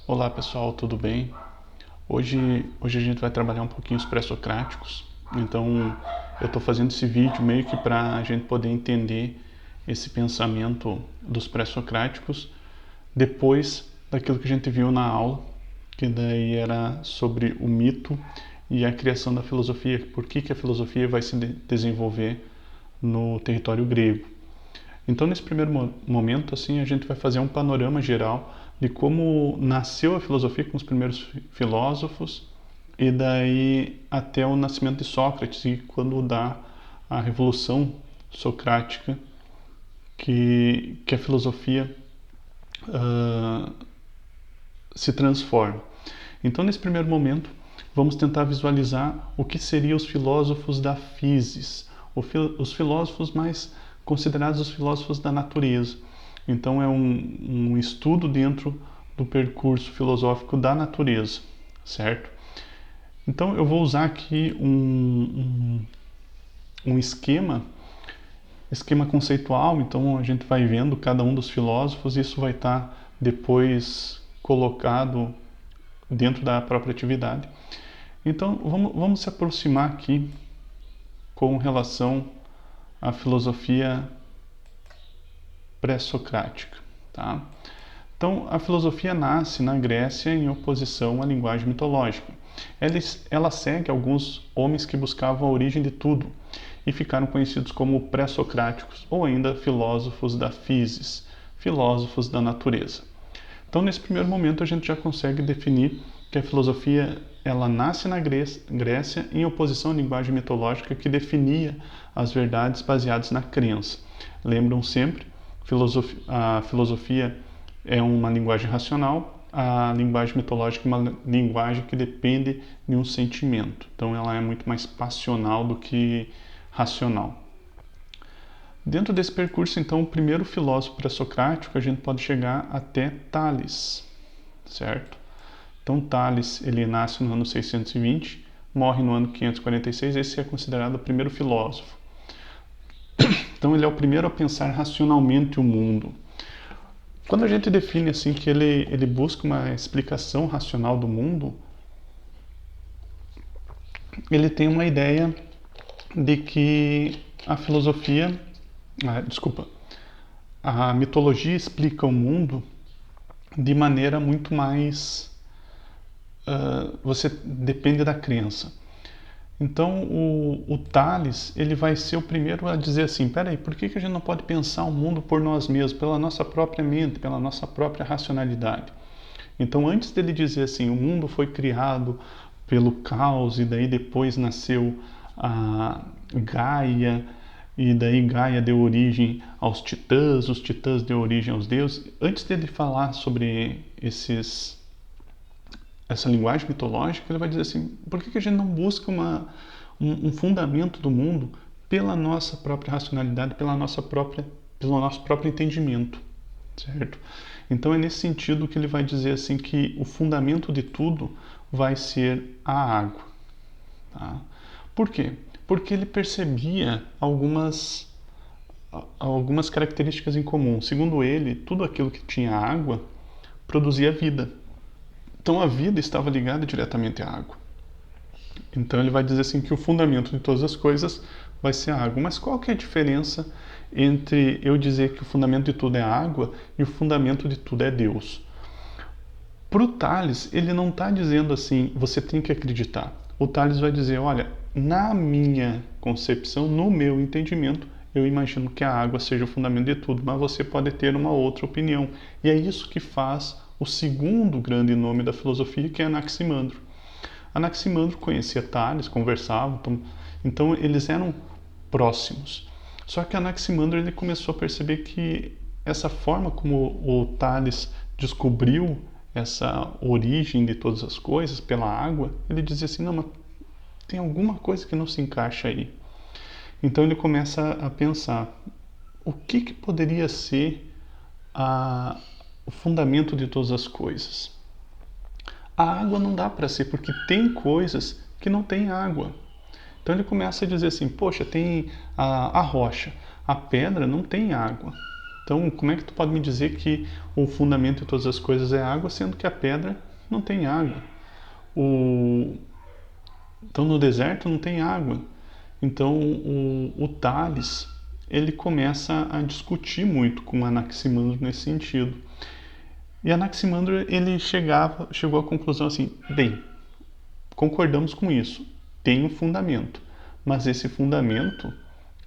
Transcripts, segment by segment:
Olá pessoal, tudo bem? Hoje a gente vai trabalhar um pouquinho os pré-socráticos. Então eu estou fazendo esse vídeo meio que para a gente poder entender esse pensamento dos pré-socráticos depois daquilo que a gente viu na aula, que daí era sobre o mito e a criação da filosofia. Por que a filosofia vai se desenvolver no território grego? Então, nesse primeiro momento, assim, a gente vai fazer um panorama geral de como nasceu a filosofia com os primeiros filósofos e daí até o nascimento de Sócrates e quando dá a revolução socrática que a filosofia uh, se transforma. Então, nesse primeiro momento, vamos tentar visualizar o que seriam os filósofos da physis, os filósofos mais considerados os filósofos da natureza. Então, é um estudo dentro do percurso filosófico da natureza, certo? Então, eu vou usar aqui um esquema conceitual. Então, a gente vai vendo cada um dos filósofos e isso vai estar depois colocado dentro da própria atividade. Então, vamos se aproximar aqui com relação à filosofia pré-socrática, tá? Então, a filosofia nasce na Grécia em oposição à linguagem mitológica. Ela segue alguns homens que buscavam a origem de tudo e ficaram conhecidos como pré-socráticos ou ainda filósofos da physis, filósofos da natureza. Então, nesse primeiro momento, a gente já consegue definir que a filosofia ela nasce na Grécia em oposição à linguagem mitológica que definia as verdades baseadas na crença. Lembram sempre, a filosofia é uma linguagem racional, a linguagem mitológica é uma linguagem que depende de um sentimento. Então, ela é muito mais passional do que racional. Dentro desse percurso, então, o primeiro filósofo pré-socrático, a gente pode chegar até Tales, certo? Então, Tales, ele nasce no ano 620, morre no ano 546, esse é considerado o primeiro filósofo. Então, ele é o primeiro a pensar racionalmente o mundo. Quando a gente define assim que ele busca uma explicação racional do mundo, ele tem uma ideia de que a mitologia explica o mundo de maneira muito mais você depende da crença. Então o Tales ele vai ser o primeiro a dizer assim, peraí, por que a gente não pode pensar o mundo por nós mesmos, pela nossa própria mente, pela nossa própria racionalidade? Então antes dele dizer assim, o mundo foi criado pelo caos e daí depois nasceu a Gaia e daí Gaia deu origem aos titãs, os titãs deu origem aos deuses. Antes dele falar sobre essa linguagem mitológica, ele vai dizer assim, por que a gente não busca um fundamento do mundo pela nossa própria racionalidade, pelo nosso próprio entendimento, certo? Então é nesse sentido que ele vai dizer assim que o fundamento de tudo vai ser a água. Tá? Por quê? Porque ele percebia algumas características em comum. Segundo ele, tudo aquilo que tinha água produzia vida. Então a vida estava ligada diretamente à água. Então ele vai dizer assim que o fundamento de todas as coisas vai ser a água. Mas qual que é a diferença entre eu dizer que o fundamento de tudo é a água e o fundamento de tudo é Deus? Para o Tales, ele não está dizendo assim, você tem que acreditar. O Tales vai dizer, olha, na minha concepção, no meu entendimento, eu imagino que a água seja o fundamento de tudo, mas você pode ter uma outra opinião. E é isso que faz o segundo grande nome da filosofia, que é Anaximandro. Anaximandro conhecia Tales, conversavam, então eles eram próximos. Só que Anaximandro ele começou a perceber que essa forma como o Tales descobriu essa origem de todas as coisas pela água, ele dizia assim, não, mas tem alguma coisa que não se encaixa aí. Então ele começa a pensar, o que poderia ser o fundamento de todas as coisas? A água não dá para ser, porque tem coisas que não tem água. Então ele começa a dizer assim, poxa, tem a rocha, a pedra não tem água. Então, como é que tu pode me dizer que o fundamento de todas as coisas é água, sendo que a pedra não tem água? Então, no deserto não tem água. Então, o Tales, ele começa a discutir muito com Anaximandro nesse sentido. E Anaximandro, ele chegou à conclusão assim, bem, concordamos com isso, tem um fundamento, mas esse fundamento,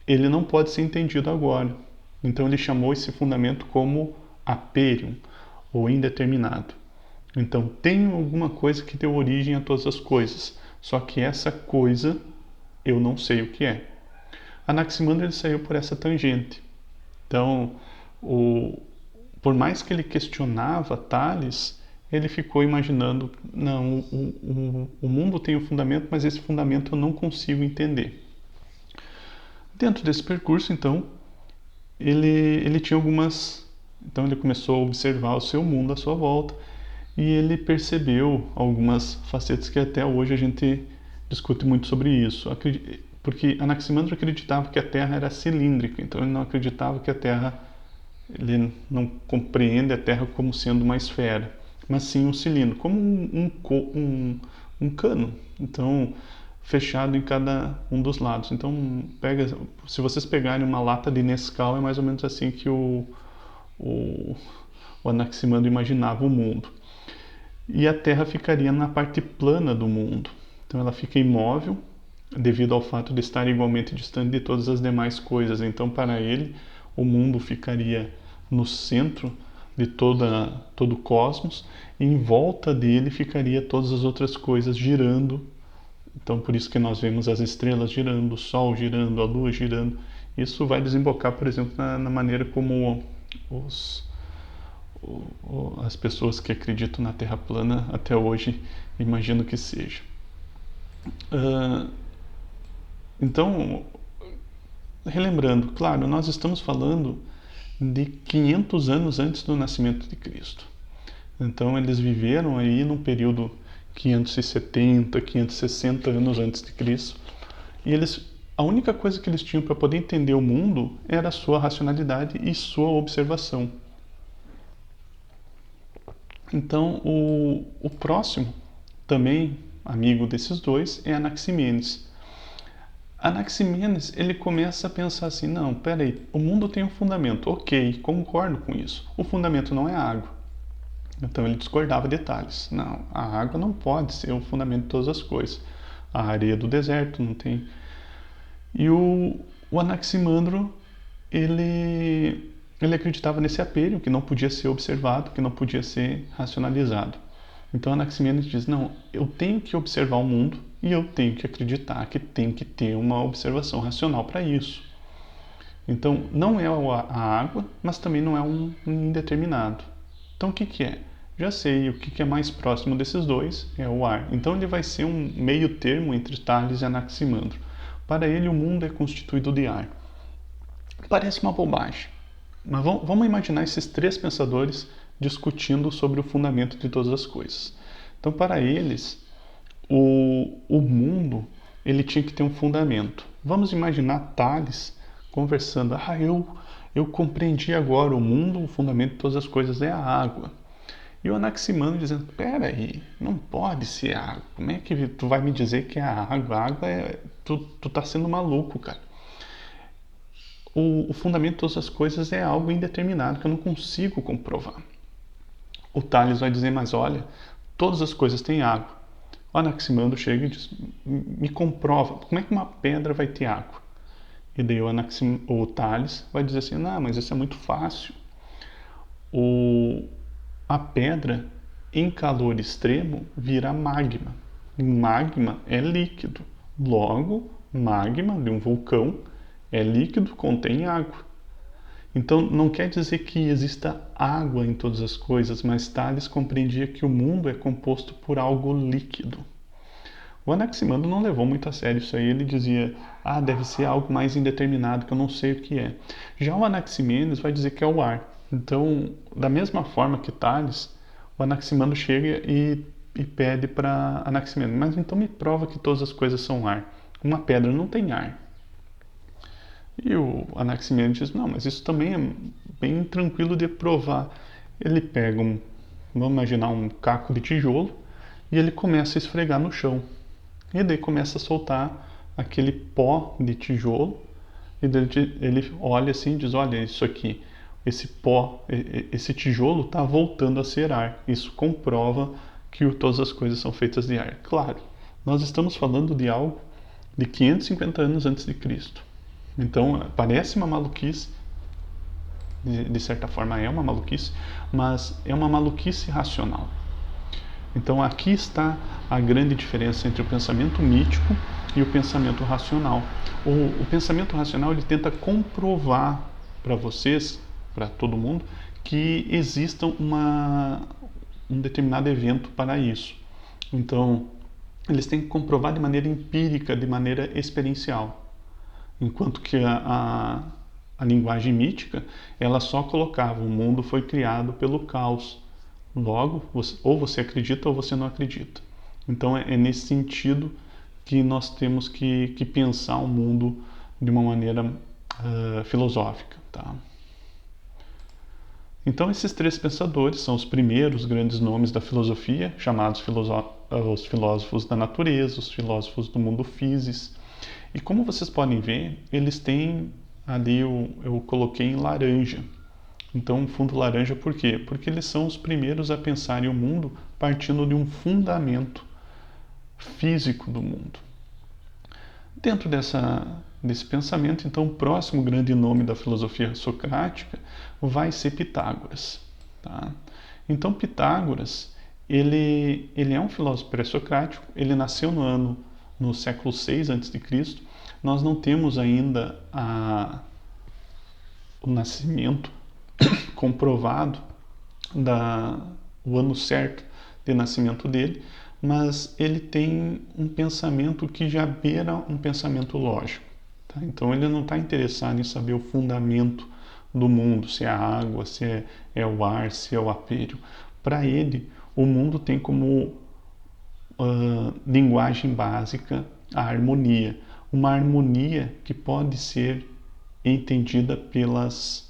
ele não pode ser entendido agora. Então ele chamou esse fundamento como aperium, ou indeterminado. Então tem alguma coisa que deu origem a todas as coisas, só que essa coisa eu não sei o que é. Anaximandro ele saiu por essa tangente. Então, por mais que ele questionava Tales, ele ficou imaginando, não, o mundo tem um fundamento, mas esse fundamento eu não consigo entender. Dentro desse percurso, então, ele tinha algumas... Então ele começou a observar o seu mundo à sua volta e ele percebeu algumas facetas que até hoje a gente discute muito sobre isso. Porque Anaximandro acreditava que a Terra era cilíndrica, então ele não acreditava que a Terra... Ele não compreende a Terra como sendo uma esfera, mas sim um cilindro, como um cano, então fechado em cada um dos lados. Então, se vocês pegarem uma lata de Nescau, é mais ou menos assim que o Anaximandro imaginava o mundo. E a Terra ficaria na parte plana do mundo. Então ela fica imóvel, devido ao fato de estar igualmente distante de todas as demais coisas. Então, para ele, o mundo ficaria no centro de todo o cosmos, e em volta dele ficaria todas as outras coisas girando. Então, por isso que nós vemos as estrelas girando, o Sol girando, a Lua girando. Isso vai desembocar, por exemplo, na maneira como as pessoas que acreditam na Terra plana até hoje imaginam que seja. Então, relembrando, claro, nós estamos falando de 500 anos antes do nascimento de Cristo. Então eles viveram aí num período 570, 560 anos antes de Cristo. E a única coisa que eles tinham para poder entender o mundo era a sua racionalidade e sua observação. Então o próximo, também amigo desses dois, é Anaximenes. Anaximenes, ele começa a pensar assim, não, peraí, o mundo tem um fundamento, ok, concordo com isso. O fundamento não é a água. Então ele discordava de Tales. Não, a água não pode ser o fundamento de todas as coisas. A areia do deserto não tem. E o Anaximandro, ele acreditava nesse apêrio, que não podia ser observado, que não podia ser racionalizado. Então Anaximenes diz, não, eu tenho que observar o mundo e eu tenho que acreditar que tem que ter uma observação racional para isso. Então não é a água, mas também não é um indeterminado. Então o que é? Já sei, o que é mais próximo desses dois é o ar. Então ele vai ser um meio termo entre Tales e Anaximandro. Para ele o mundo é constituído de ar. Parece uma bobagem, mas vamos imaginar esses três pensadores discutindo sobre o fundamento de todas as coisas. Então para eles, o mundo ele tinha que ter um fundamento. Vamos imaginar Tales conversando, eu compreendi agora o mundo, o fundamento de todas as coisas é a água. E o Anaximandro dizendo, peraí, não pode ser água. Como é que tu vai me dizer que é a água? A água é... Tu tá sendo maluco, cara. O fundamento de todas as coisas é algo indeterminado, que eu não consigo comprovar. O Tales vai dizer, mas olha, todas as coisas têm água. O Anaximandro chega e diz, me comprova, como é que uma pedra vai ter água? E daí o Tales vai dizer assim, não, mas isso é muito fácil. A pedra, em calor extremo, vira magma. E magma é líquido. Logo, magma de um vulcão é líquido, contém água. Então, não quer dizer que exista água em todas as coisas, mas Tales compreendia que o mundo é composto por algo líquido. O Anaximandro não levou muito a sério isso aí, ele dizia, deve ser algo mais indeterminado, que eu não sei o que é. Já o Anaximenes vai dizer que é o ar. Então, da mesma forma que Tales, o Anaximandro chega e pede para Anaximenes, mas então me prova que todas as coisas são ar. Uma pedra não tem ar. E o Anaximenes diz, não, mas isso também é bem tranquilo de provar. Ele pega vamos imaginar um caco de tijolo, e ele começa a esfregar no chão. E daí começa a soltar aquele pó de tijolo, e daí ele olha assim e diz, olha isso aqui, esse pó, esse tijolo está voltando a ser ar. Isso comprova que todas as coisas são feitas de ar. Claro, nós estamos falando de algo de 550 anos antes de Cristo. Então, parece uma maluquice, de certa forma é uma maluquice, mas é uma maluquice racional. Então, aqui está a grande diferença entre o pensamento mítico e o pensamento racional. O pensamento racional ele tenta comprovar para vocês, para todo mundo, que exista um determinado evento para isso. Então, eles têm que comprovar de maneira empírica, de maneira experiencial. Enquanto que a linguagem mítica, ela só colocava o mundo foi criado pelo caos. Logo, ou você acredita ou você não acredita. Então é nesse sentido que nós temos que pensar o mundo de uma maneira filosófica. Tá? Então esses três pensadores são os primeiros grandes nomes da filosofia, chamados os filósofos da natureza, os filósofos do mundo físico. E como vocês podem ver, eles têm ali, eu coloquei em laranja. Então, um fundo laranja por quê? Porque eles são os primeiros a pensarem o mundo partindo de um fundamento físico do mundo. Dentro desse pensamento, então, o próximo grande nome da filosofia socrática vai ser Pitágoras. Tá? Então, Pitágoras, ele é um filósofo pré-socrático, ele nasceu no século VI a.C. Nós não temos ainda o nascimento comprovado o ano certo de nascimento dele, mas ele tem um pensamento que já beira um pensamento lógico. Tá? Então ele não está interessado em saber o fundamento do mundo, se é a água, se é o ar, se é o apêreo. Para ele, o mundo tem como linguagem básica a harmonia. Uma harmonia que pode ser entendida pelos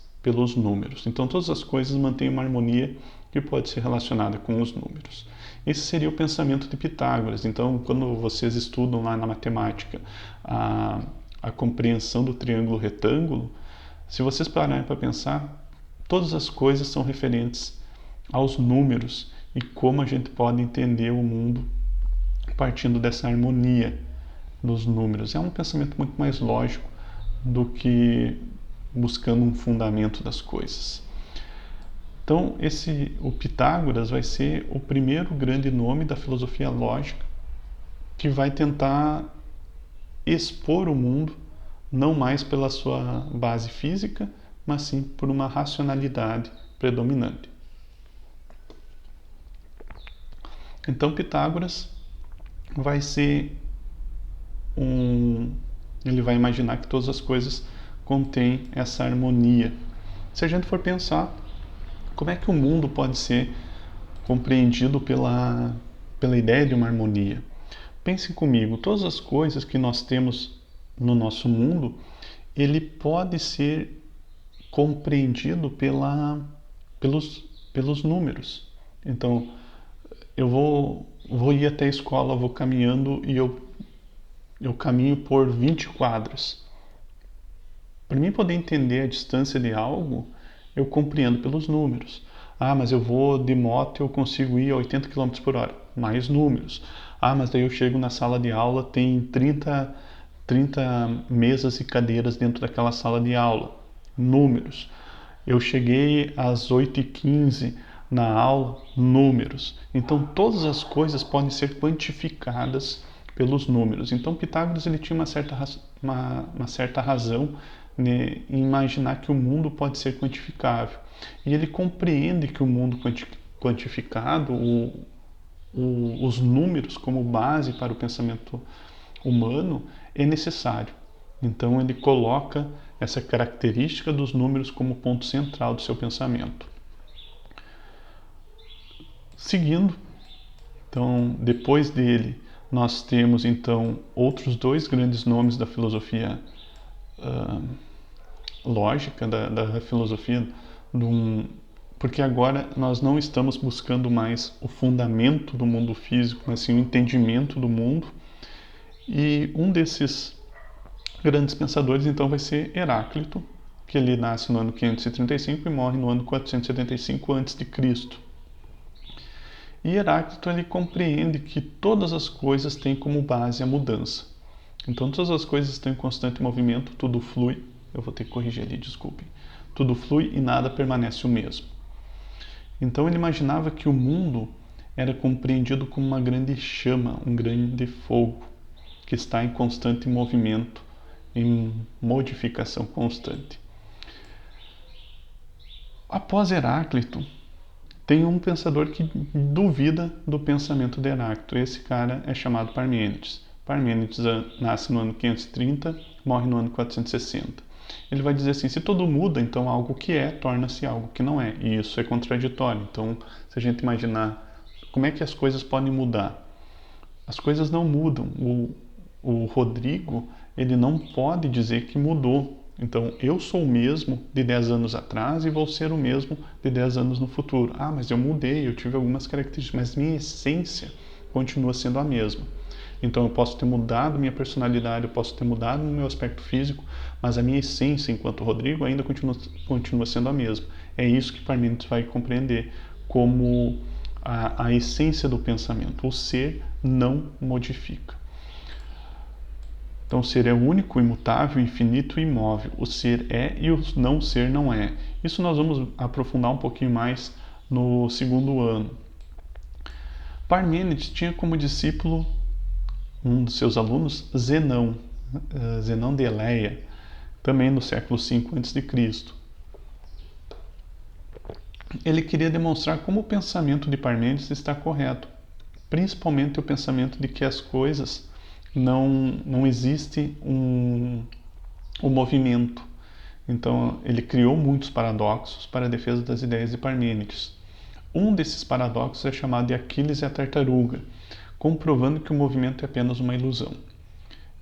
números. Então, todas as coisas mantêm uma harmonia que pode ser relacionada com os números. Esse seria o pensamento de Pitágoras. Então, quando vocês estudam lá na matemática a compreensão do triângulo retângulo, se vocês pararem para pensar, todas as coisas são referentes aos números e como a gente pode entender o mundo partindo dessa harmonia dos números. É um pensamento muito mais lógico do que buscando um fundamento das coisas. Então, o Pitágoras vai ser o primeiro grande nome da filosofia lógica que vai tentar expor o mundo não mais pela sua base física, mas sim por uma racionalidade predominante. Então, Pitágoras vai ser ele vai imaginar que todas as coisas contêm essa harmonia. Se a gente for pensar, como é que o mundo pode ser compreendido pela ideia de uma harmonia? Pensem comigo, todas as coisas que nós temos no nosso mundo, ele pode ser compreendido pelos números. Então, eu vou ir até a escola, vou caminhando e eu caminho por 20 quadras. Para mim poder entender a distância de algo, eu compreendo pelos números. Ah, mas eu vou de moto e eu consigo ir a 80 km por hora. Mais números. Ah, mas daí eu chego na sala de aula, tem 30 mesas e cadeiras dentro daquela sala de aula. Números. Eu cheguei às 8h15 na aula, números. Então todas as coisas podem ser quantificadas pelos números. Então Pitágoras ele tinha uma certa razão, né, em imaginar que o mundo pode ser quantificável. E ele compreende que o mundo quantificado, os números como base para o pensamento humano, é necessário. Então ele coloca essa característica dos números como ponto central do seu pensamento. Seguindo, então, depois dele, nós temos então outros dois grandes nomes da filosofia lógica da filosofia, porque agora nós não estamos buscando mais o fundamento do mundo físico, mas sim o entendimento do mundo. E um desses grandes pensadores então vai ser Heráclito, que ele nasce no ano 535 e morre no ano 475 a.C. E Heráclito ele compreende que todas as coisas têm como base a mudança. Então todas as coisas estão em constante movimento, tudo flui. Eu vou ter que corrigir ali, desculpem. Tudo flui e nada permanece o mesmo. Então ele imaginava que o mundo era compreendido como uma grande chama, um grande fogo, que está em constante movimento, em modificação constante. Após Heráclito, tem um pensador que duvida do pensamento de Heráclito. Esse cara é chamado Parmênides. Parmênides nasce no ano 530, morre no ano 460. Ele vai dizer assim, se tudo muda, então algo que é torna-se algo que não é. E isso é contraditório. Então, se a gente imaginar como é que as coisas podem mudar, as coisas não mudam. O Rodrigo, ele não pode dizer que mudou. Então, eu sou o mesmo de 10 anos atrás e vou ser o mesmo de 10 anos no futuro. Ah, mas eu mudei, eu tive algumas características, mas minha essência continua sendo a mesma. Então, eu posso ter mudado minha personalidade, eu posso ter mudado o meu aspecto físico, mas a minha essência enquanto Rodrigo ainda continua sendo a mesma. É isso que Parmênides vai compreender como a essência do pensamento. O ser não modifica. Então, o ser é único, imutável, infinito e imóvel. O ser é e o não ser não é. Isso nós vamos aprofundar um pouquinho mais no segundo ano. Parmênides tinha como discípulo um dos seus alunos, Zenão, Zenão de Eleia, também no século V a.C. Ele queria demonstrar como o pensamento de Parmênides está correto, principalmente o pensamento de que as coisas não existe um movimento. Então, ele criou muitos paradoxos para a defesa das ideias de Parmênides. Um desses paradoxos é chamado de Aquiles e a tartaruga, comprovando que o movimento é apenas uma ilusão.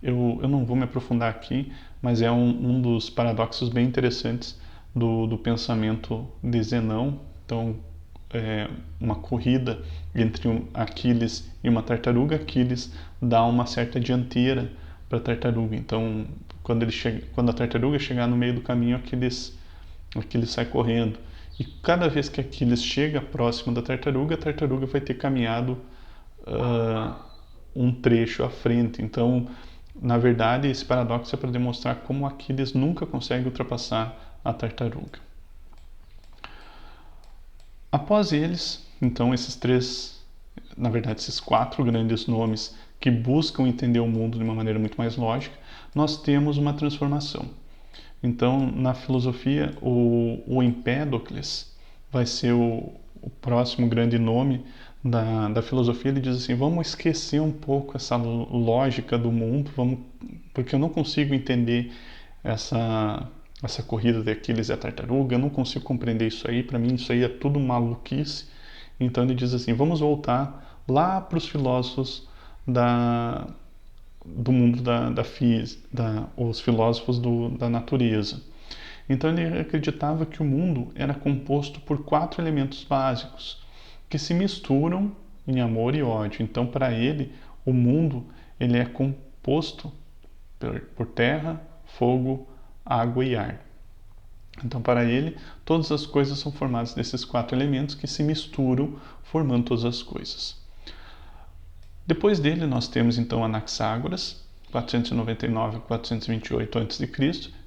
Eu não vou me aprofundar aqui, mas é um dos paradoxos bem interessantes do pensamento de Zenão. Então, uma corrida entre um Aquiles e uma tartaruga, Aquiles dá uma certa dianteira para a tartaruga. Então, quando a tartaruga chegar no meio do caminho, Aquiles sai correndo. E cada vez que Aquiles chega próximo da tartaruga, a tartaruga vai ter caminhado um trecho à frente. Então, na verdade, esse paradoxo é para demonstrar como Aquiles nunca consegue ultrapassar a tartaruga. Após eles, então, esses quatro grandes nomes que buscam entender o mundo de uma maneira muito mais lógica, nós temos uma transformação. Então, na filosofia, o Empédocles vai ser o próximo grande nome da filosofia. Ele diz assim, vamos esquecer um pouco essa lógica do mundo, porque eu não consigo entender essa corrida de Aquiles e a tartaruga, eu não consigo compreender isso aí, para mim isso aí é tudo maluquice. Então ele diz assim, vamos voltar lá para os filósofos do mundo da física, os filósofos da natureza. Então ele acreditava que o mundo era composto por 4 elementos básicos que se misturam em amor e ódio. Então para ele o mundo ele é composto por terra, fogo, água e ar. Então, para ele, todas as coisas são formadas desses 4 elementos que se misturam, formando todas as coisas. Depois dele, nós temos então Anaxágoras, 499 a 428 a.C.,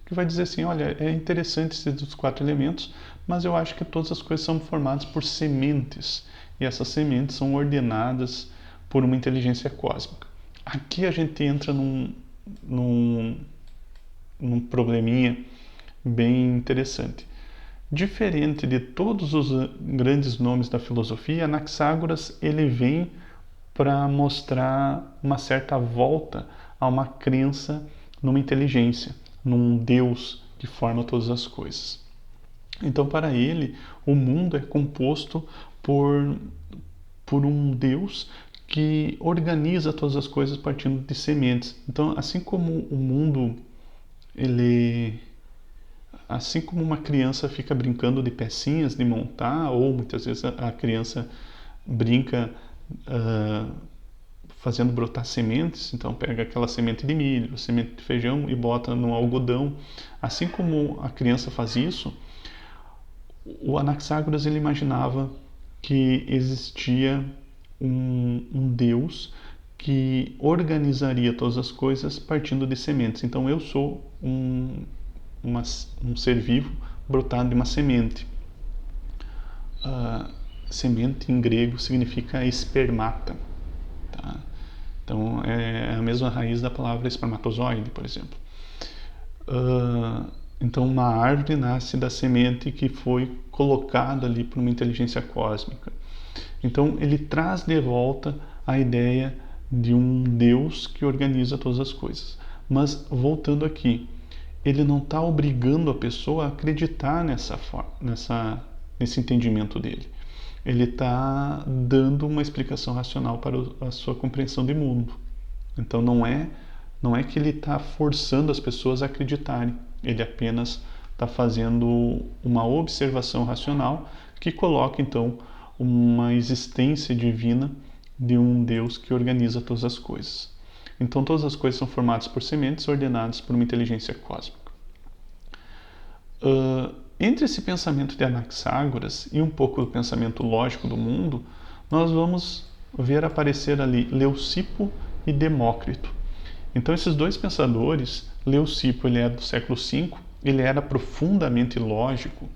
que vai dizer assim, olha, é interessante esses 4 elementos, mas eu acho que todas as coisas são formadas por sementes, e essas sementes são ordenadas por uma inteligência cósmica. Aqui a gente entra num probleminha bem interessante. Diferente de todos os grandes nomes da filosofia, Anaxágoras ele vem para mostrar uma certa volta a uma crença numa inteligência, num Deus que forma todas as coisas. Então, para ele, o mundo é composto por um Deus que organiza todas as coisas partindo de sementes. Então, assim como o mundo ele assim como uma criança fica brincando de pecinhas de montar, ou muitas vezes a criança brinca fazendo brotar sementes, então pega aquela semente de milho, semente de feijão e bota no algodão. Assim como a criança faz isso, o Anaxágoras ele imaginava que existia um Deus que organizaria todas as coisas partindo de sementes. Então eu sou um ser vivo brotado de uma semente. Semente em grego significa espermata. Tá? Então é a mesma raiz da palavra espermatozoide, por exemplo. Então uma árvore nasce da semente que foi colocada ali por uma inteligência cósmica. Então ele traz de volta a ideia de um Deus que organiza todas as coisas. Mas voltando aqui, ele não está obrigando a pessoa a acreditar nesse entendimento dele. Ele está dando uma explicação racional para a sua compreensão de mundo. Então não é que ele está forçando as pessoas a acreditarem. Ele apenas está fazendo uma observação racional que coloca então uma existência divina de um Deus que organiza todas as coisas. Então todas as coisas são formadas por sementes ordenadas por uma inteligência cósmica. Entre esse pensamento de Anaxágoras e um pouco do pensamento lógico do mundo, nós vamos ver aparecer ali Leucipo e Demócrito. Então esses dois pensadores, Leucipo ele é do século V, ele era profundamente lógico,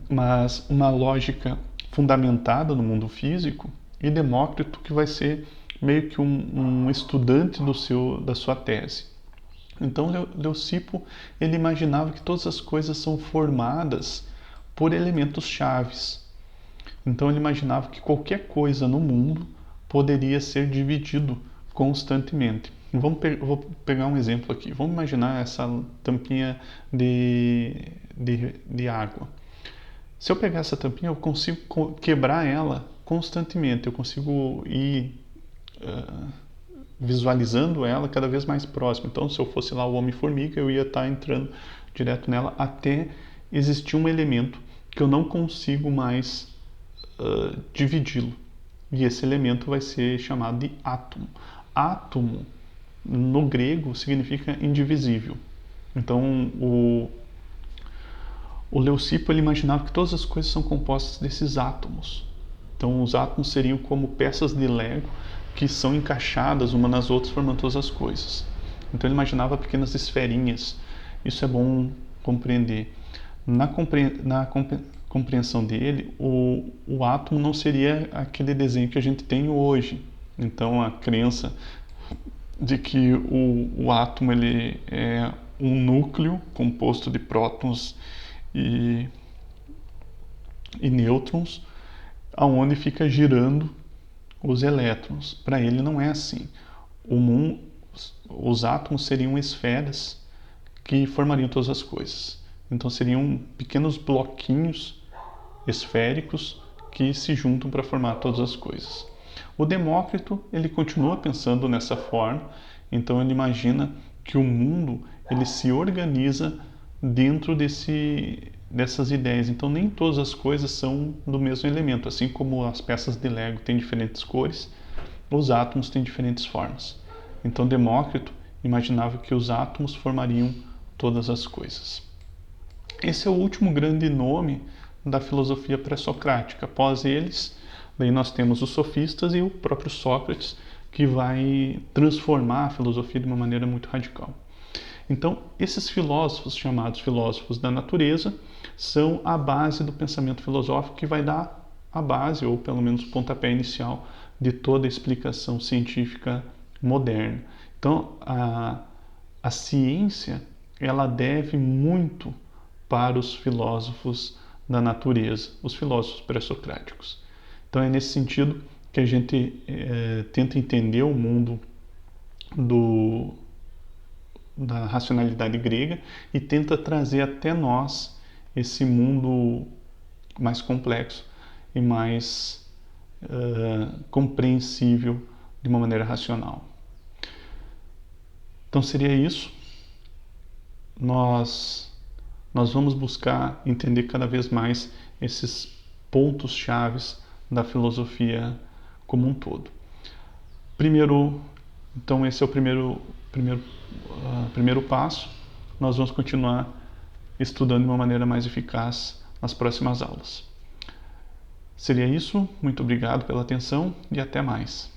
mas uma lógica fundamentada no mundo físico, e Demócrito que vai ser meio que um estudante da sua tese. Então Leucipo ele imaginava que todas as coisas são formadas por elementos chaves. Então ele imaginava que qualquer coisa no mundo poderia ser dividido constantemente. Vou pegar um exemplo aqui. Vamos imaginar essa tampinha de água. Se eu pegar essa tampinha, eu consigo quebrar ela constantemente. Eu consigo ir visualizando ela cada vez mais próximo. Então, se eu fosse lá o Homem-Formiga, eu ia estar entrando direto nela até existir um elemento que eu não consigo mais dividi-lo. E esse elemento vai ser chamado de átomo. Átomo, no grego, significa indivisível. Então, o Leucipo ele imaginava que todas as coisas são compostas desses átomos. Então, os átomos seriam como peças de Lego que são encaixadas umas nas outras, formando todas as coisas. Então, ele imaginava pequenas esferinhas. Isso é bom compreender. Na compreensão dele, o átomo não seria aquele desenho que a gente tem hoje. Então, a crença de que o átomo ele é um núcleo composto de prótons e nêutrons, aonde fica girando os elétrons. Para ele não é assim. Os átomos seriam esferas que formariam todas as coisas. Então seriam pequenos bloquinhos esféricos que se juntam para formar todas as coisas. O Demócrito ele continua pensando nessa forma. Então ele imagina que o mundo ele se organiza dentro dessas ideias. Então nem todas as coisas são do mesmo elemento, assim como as peças de Lego têm diferentes cores, os átomos têm diferentes formas. Então Demócrito imaginava que os átomos formariam todas as coisas. Esse é o último grande nome da filosofia pré-socrática. Após eles, daí nós temos os sofistas e o próprio Sócrates, que vai transformar a filosofia de uma maneira muito radical. Então, esses filósofos, chamados filósofos da natureza, são a base do pensamento filosófico que vai dar a base, ou pelo menos o pontapé inicial, de toda a explicação científica moderna. Então, a ciência, ela deve muito para os filósofos da natureza, os filósofos pré-socráticos. Então, é nesse sentido que a gente tenta entender o mundo da racionalidade grega e tenta trazer até nós esse mundo mais complexo e mais compreensível de uma maneira racional. Então seria isso. nós vamos buscar entender cada vez mais esses pontos chaves da filosofia como um todo. Então esse é o primeiro passo. Nós vamos continuar estudando de uma maneira mais eficaz nas próximas aulas. Seria isso, muito obrigado pela atenção e até mais.